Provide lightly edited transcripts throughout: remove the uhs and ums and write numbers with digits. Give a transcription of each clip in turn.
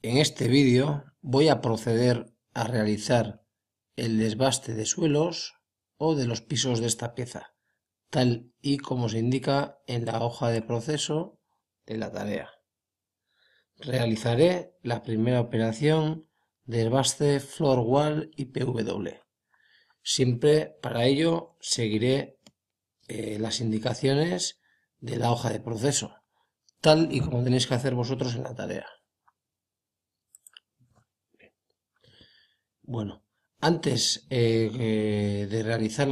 En este vídeo voy a proceder a realizar el desbaste de suelos o de los pisos de esta pieza, tal y como se indica en la hoja de proceso de la tarea. Realizaré la primera operación de desbaste floor wall y PW. Siempre para ello seguiré las indicaciones de la hoja de proceso, tal y como tenéis que hacer vosotros en la tarea. Bueno, antes de realizar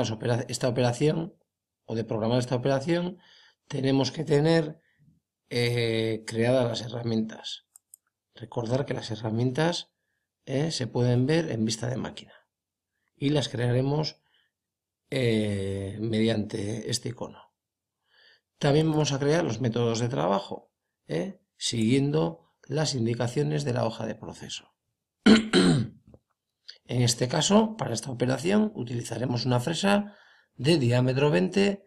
esta operación o de programar esta operación, tenemos que tener creadas las herramientas. Recordar que las herramientas se pueden ver en vista de máquina y las crearemos mediante este icono. También vamos a crear los métodos de trabajo, siguiendo las indicaciones de la hoja de proceso. En este caso, para esta operación, utilizaremos una fresa de diámetro 20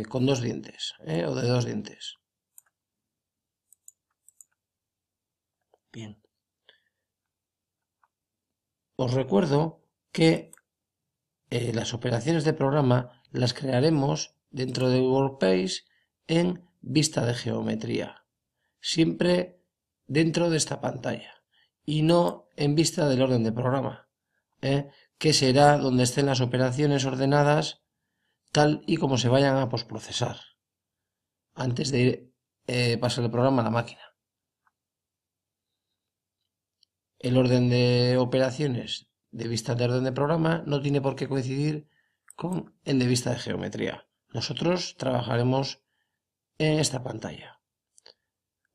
con dos dientes, o de dos dientes. Bien. Os recuerdo que las operaciones de programa las crearemos dentro de Workspace en vista de geometría, siempre dentro de esta pantalla y no en vista del orden de programa, que será donde estén las operaciones ordenadas tal y como se vayan a posprocesar antes de pasar el programa a la máquina. El orden de operaciones de vista de orden de programa no tiene por qué coincidir con el de vista de geometría. Nosotros trabajaremos en esta pantalla.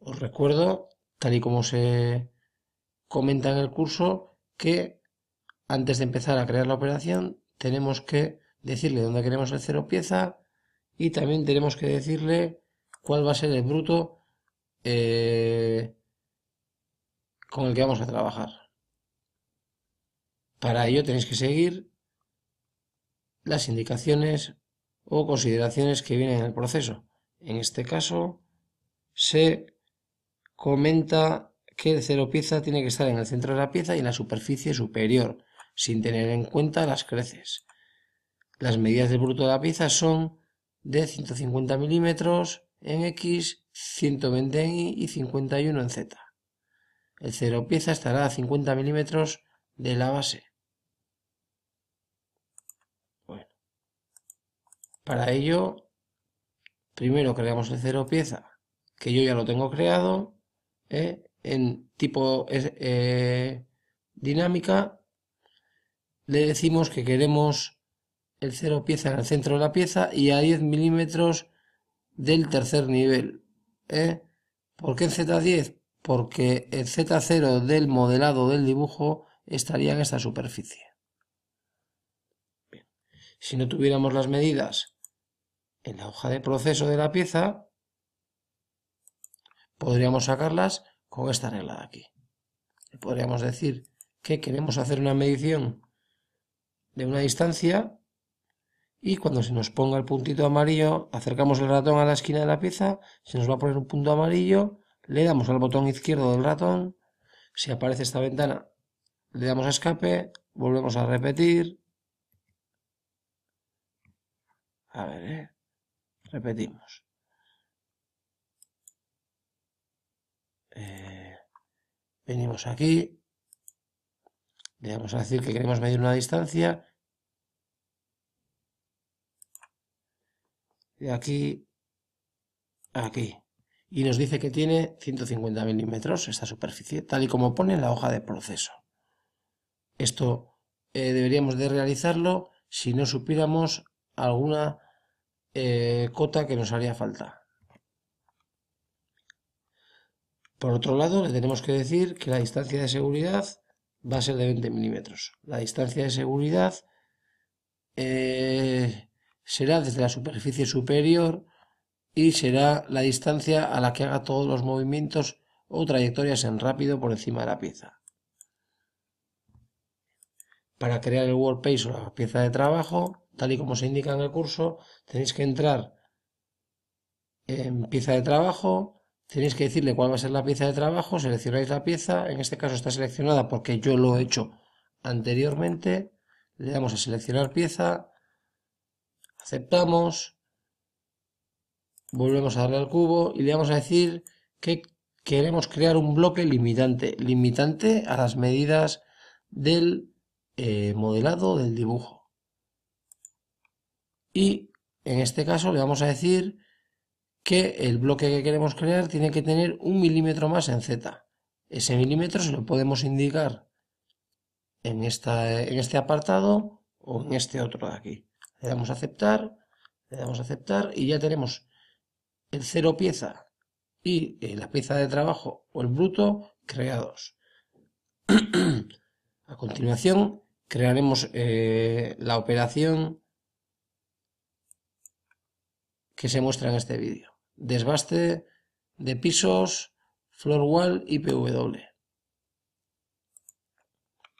Os recuerdo, tal y como se comenta en el curso, que antes de empezar a crear la operación tenemos que decirle dónde queremos el cero pieza y también tenemos que decirle cuál va a ser el bruto con el que vamos a trabajar. Para ello tenéis que seguir las indicaciones o consideraciones que vienen en el proceso. En este caso se comenta que el cero pieza tiene que estar en el centro de la pieza y en la superficie superior, sin tener en cuenta las creces. Las medidas del bruto de la pieza son de 150 milímetros en X, 120 en Y y 51 en Z. El cero pieza estará a 50 milímetros de la base. Bueno, para ello, primero creamos el cero pieza, que yo ya lo tengo creado, en tipo dinámica. Le decimos que queremos el cero pieza en el centro de la pieza y a 10 milímetros del tercer nivel. ¿Por qué en Z10? Porque el Z0 del modelado del dibujo estaría en esta superficie. Bien. Si no tuviéramos las medidas en la hoja de proceso de la pieza, podríamos sacarlas con esta regla de aquí. Podríamos decir que queremos hacer una medición de una distancia y cuando se nos ponga el puntito amarillo, acercamos el ratón a la esquina de la pieza, se nos va a poner un punto amarillo, le damos al botón izquierdo del ratón, si aparece esta ventana, le damos a escape, volvemos a repetir. A ver, repetimos. Venimos aquí, le vamos a decir que queremos medir una distancia de aquí a aquí. Y nos dice que tiene 150 milímetros esta superficie, tal y como pone en la hoja de proceso. Esto deberíamos de realizarlo si no supiéramos alguna cota que nos haría falta. Por otro lado, le tenemos que decir que la distancia de seguridad va a ser de 20 milímetros. La distancia de seguridad será desde la superficie superior y será la distancia a la que haga todos los movimientos o trayectorias en rápido por encima de la pieza. Para crear el workspace o la pieza de trabajo, tal y como se indica en el curso, tenéis que entrar en pieza de trabajo, tenéis que decirle cuál va a ser la pieza de trabajo, seleccionáis la pieza, en este caso está seleccionada porque yo lo he hecho anteriormente, le damos a seleccionar pieza, aceptamos, volvemos a darle al cubo y le vamos a decir que queremos crear un bloque limitante a las medidas del modelado del dibujo. Y en este caso le vamos a decir que el bloque que queremos crear tiene que tener 1 milímetro más en Z. Ese milímetro se lo podemos indicar en este apartado o en este otro de aquí. Le damos a aceptar y ya tenemos el 0 pieza y la pieza de trabajo o el bruto creados. A continuación crearemos la operación que se muestra en este vídeo. Desbaste de pisos, floor wall y PW.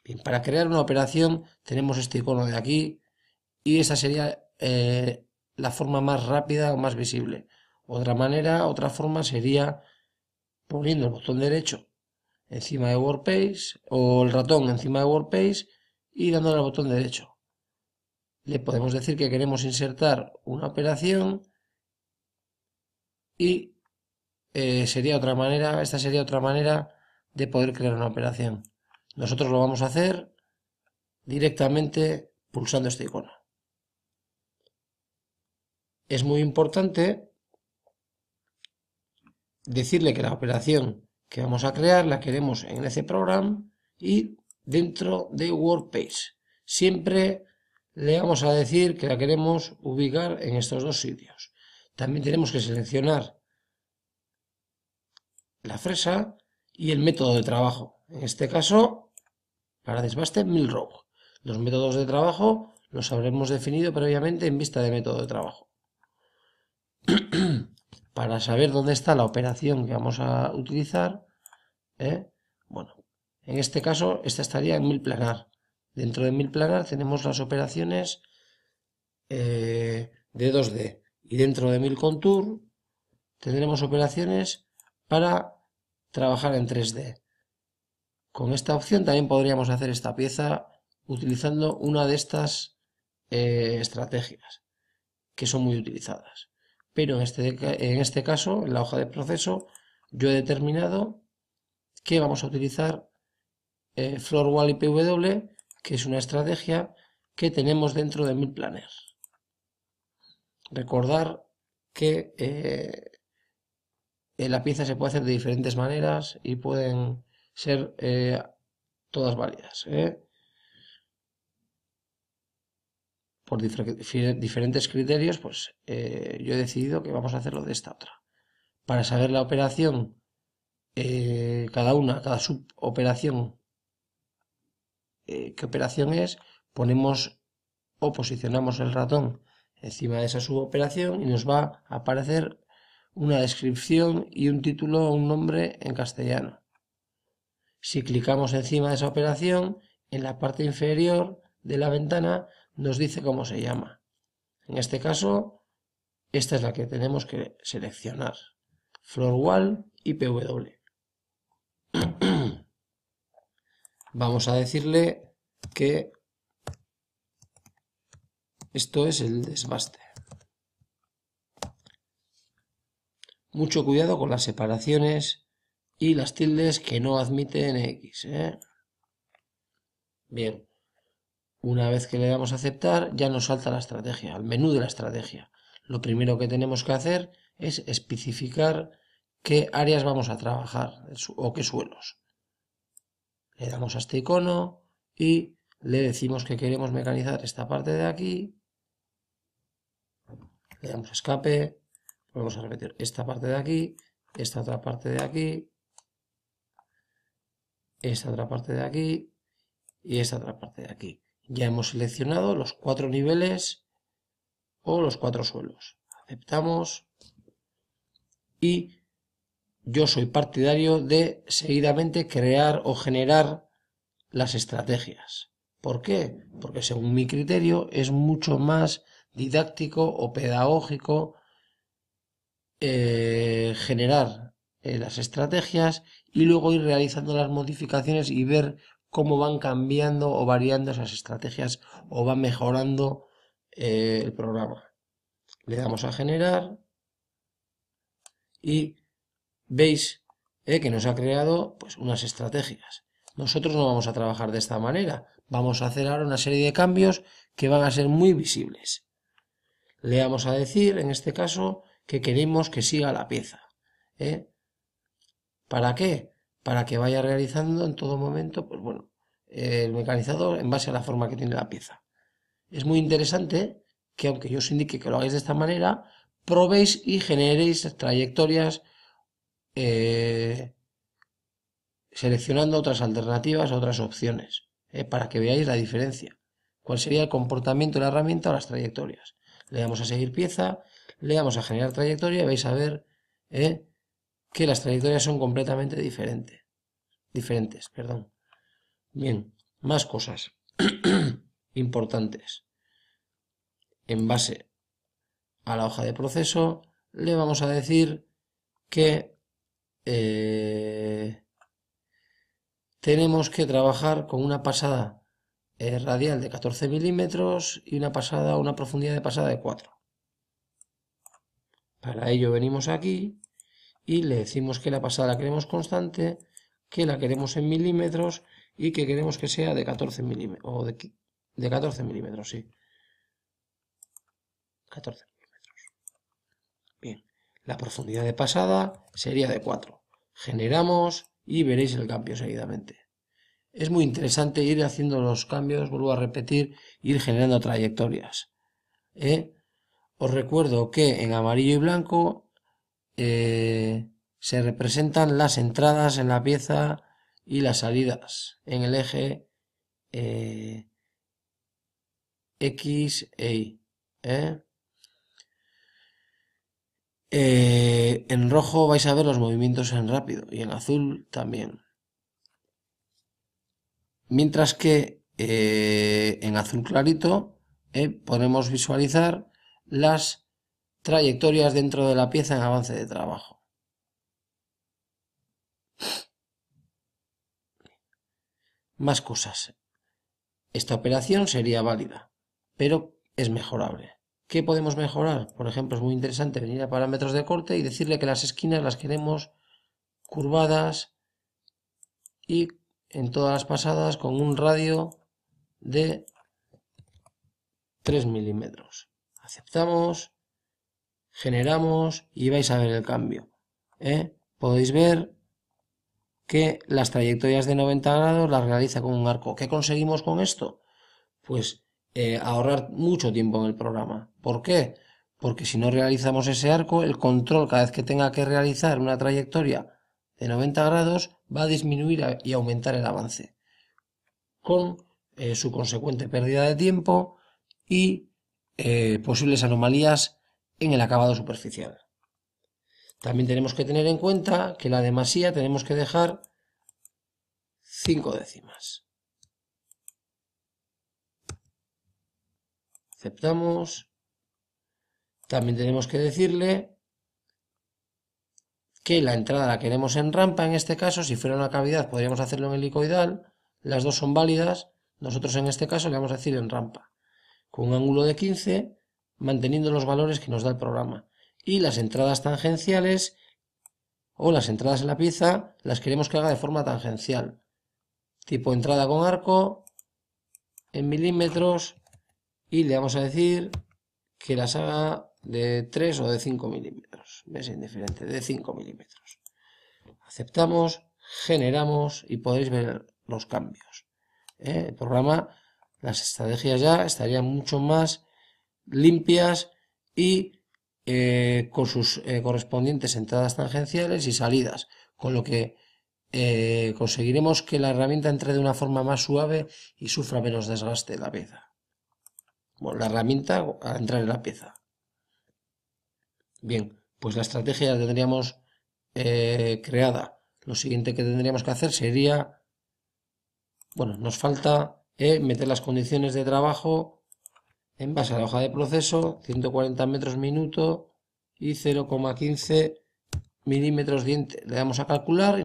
Bien, para crear una operación tenemos este icono de aquí y esa sería la forma más rápida o más visible. Otra forma sería poniendo el botón derecho encima de Workpage o el ratón encima de Workpage y dándole al botón derecho. Le podemos decir que queremos insertar una operación y esta sería otra manera de poder crear una operación. Nosotros lo vamos a hacer directamente pulsando este icono. Es muy importante decirle que la operación que vamos a crear la queremos en ese programa y dentro de Workpage. Siempre le vamos a decir que la queremos ubicar en estos dos sitios. También tenemos que seleccionar la fresa y el método de trabajo. En este caso, para desbaste Milrow. Los métodos de trabajo los habremos definido previamente en vista de método de trabajo. Para saber dónde está la operación que vamos a utilizar, bueno, en este caso esta estaría en milplanar. Dentro de milplanar tenemos las operaciones de 2D y dentro de milcontour tendremos operaciones para trabajar en 3D. Con esta opción también podríamos hacer esta pieza utilizando una de estas estrategias que son muy utilizadas. Pero en este caso, en la hoja de proceso, yo he determinado que vamos a utilizar Floor Wall y PW, que es una estrategia que tenemos dentro de milplaner. Recordar que la pieza se puede hacer de diferentes maneras y pueden ser todas válidas. Por diferentes criterios, pues yo he decidido que vamos a hacerlo de esta otra. Para saber la operación, cada suboperación, qué operación es, ponemos o posicionamos el ratón encima de esa suboperación y nos va a aparecer una descripción y un título o un nombre en castellano. Si clicamos encima de esa operación, en la parte inferior de la ventana nos dice cómo se llama. En este caso, esta es la que tenemos que seleccionar. Floor Wall y PW. Vamos a decirle que esto es el desbaste. Mucho cuidado con las separaciones y las tildes que no admiten X. Bien, una vez que le damos a aceptar, ya nos salta la estrategia, el menú de la estrategia. Lo primero que tenemos que hacer es especificar qué áreas vamos a trabajar o qué suelos. Le damos a este icono y le decimos que queremos mecanizar esta parte de aquí. Le damos a escape. Vamos a repetir esta parte de aquí, esta otra parte de aquí, esta otra parte de aquí y esta otra parte de aquí. Ya hemos seleccionado los 4 niveles o los 4 suelos. Aceptamos y yo soy partidario de seguidamente crear o generar las estrategias. ¿Por qué? Porque según mi criterio es mucho más didáctico o pedagógico generar las estrategias y luego ir realizando las modificaciones y ver cómo van cambiando o variando esas estrategias o va mejorando el programa. Le damos a generar y veis que nos ha creado pues unas estrategias. Nosotros no vamos a trabajar de esta manera, vamos a hacer ahora una serie de cambios que van a ser muy visibles. Le vamos a decir en este caso que queremos que siga la pieza. ¿Para qué? Para que vaya realizando en todo momento, pues bueno, el mecanizador en base a la forma que tiene la pieza. Es muy interesante que aunque yo os indique que lo hagáis de esta manera, probéis y generéis trayectorias seleccionando otras alternativas, otras opciones, para que veáis la diferencia. ¿Cuál sería el comportamiento de la herramienta o las trayectorias? Le damos a seguir pieza, le damos a generar trayectoria y vais a ver que las trayectorias son completamente diferentes. Bien, más cosas importantes. En base a la hoja de proceso le vamos a decir que tenemos que trabajar con una pasada radial de 14 milímetros y una profundidad de pasada de 4. Para ello venimos aquí y le decimos que la pasada la queremos constante, que la queremos en milímetros y que queremos que sea de 14 milímetros, o de 14 milímetros, sí. 14 milímetros. Bien, la profundidad de pasada sería de 4. Generamos y veréis el cambio seguidamente. Es muy interesante ir haciendo los cambios, vuelvo a repetir, ir generando trayectorias. Os recuerdo que en amarillo y blanco se representan las entradas en la pieza y las salidas en el eje X e Y. En rojo vais a ver los movimientos en rápido y en azul también. Mientras que en azul clarito podemos visualizar las trayectorias dentro de la pieza en avance de trabajo. Más cosas. Esta operación sería válida, pero es mejorable. ¿Qué podemos mejorar? Por ejemplo, es muy interesante venir a parámetros de corte y decirle que las esquinas las queremos curvadas y en todas las pasadas con un radio de 3 milímetros. Aceptamos, generamos y vais a ver el cambio. Podéis ver que las trayectorias de 90 grados las realiza con un arco. ¿Qué conseguimos con esto? Pues ahorrar mucho tiempo en el programa. ¿Por qué? Porque si no realizamos ese arco, el control cada vez que tenga que realizar una trayectoria de 90 grados va a disminuir y aumentar el avance, con su consecuente pérdida de tiempo y posibles anomalías en el acabado superficial. También tenemos que tener en cuenta que la demasía tenemos que dejar 5 décimas. Aceptamos. También tenemos que decirle que la entrada la queremos en rampa. En este caso, si fuera una cavidad, podríamos hacerlo en helicoidal. Las dos son válidas. Nosotros en este caso le vamos a decir en rampa, con un ángulo de 15, manteniendo los valores que nos da el programa. Y las entradas tangenciales o las entradas en la pieza las queremos que haga de forma tangencial. Tipo entrada con arco en milímetros y le vamos a decir que las haga de 3 o de 5 milímetros. Es indiferente, de 5 milímetros. Aceptamos, generamos y podéis ver los cambios. El programa, las estrategias ya estarían mucho más limpias y con sus correspondientes entradas tangenciales y salidas, con lo que conseguiremos que la herramienta entre de una forma más suave y sufra menos desgaste de la pieza. Bueno, la herramienta al entrar en la pieza. Bien, pues la estrategia ya tendríamos creada. Lo siguiente que tendríamos que hacer sería, bueno, nos falta meter las condiciones de trabajo en base a la hoja de proceso, 140 metros minuto y 0,15 milímetros, le damos a calcular.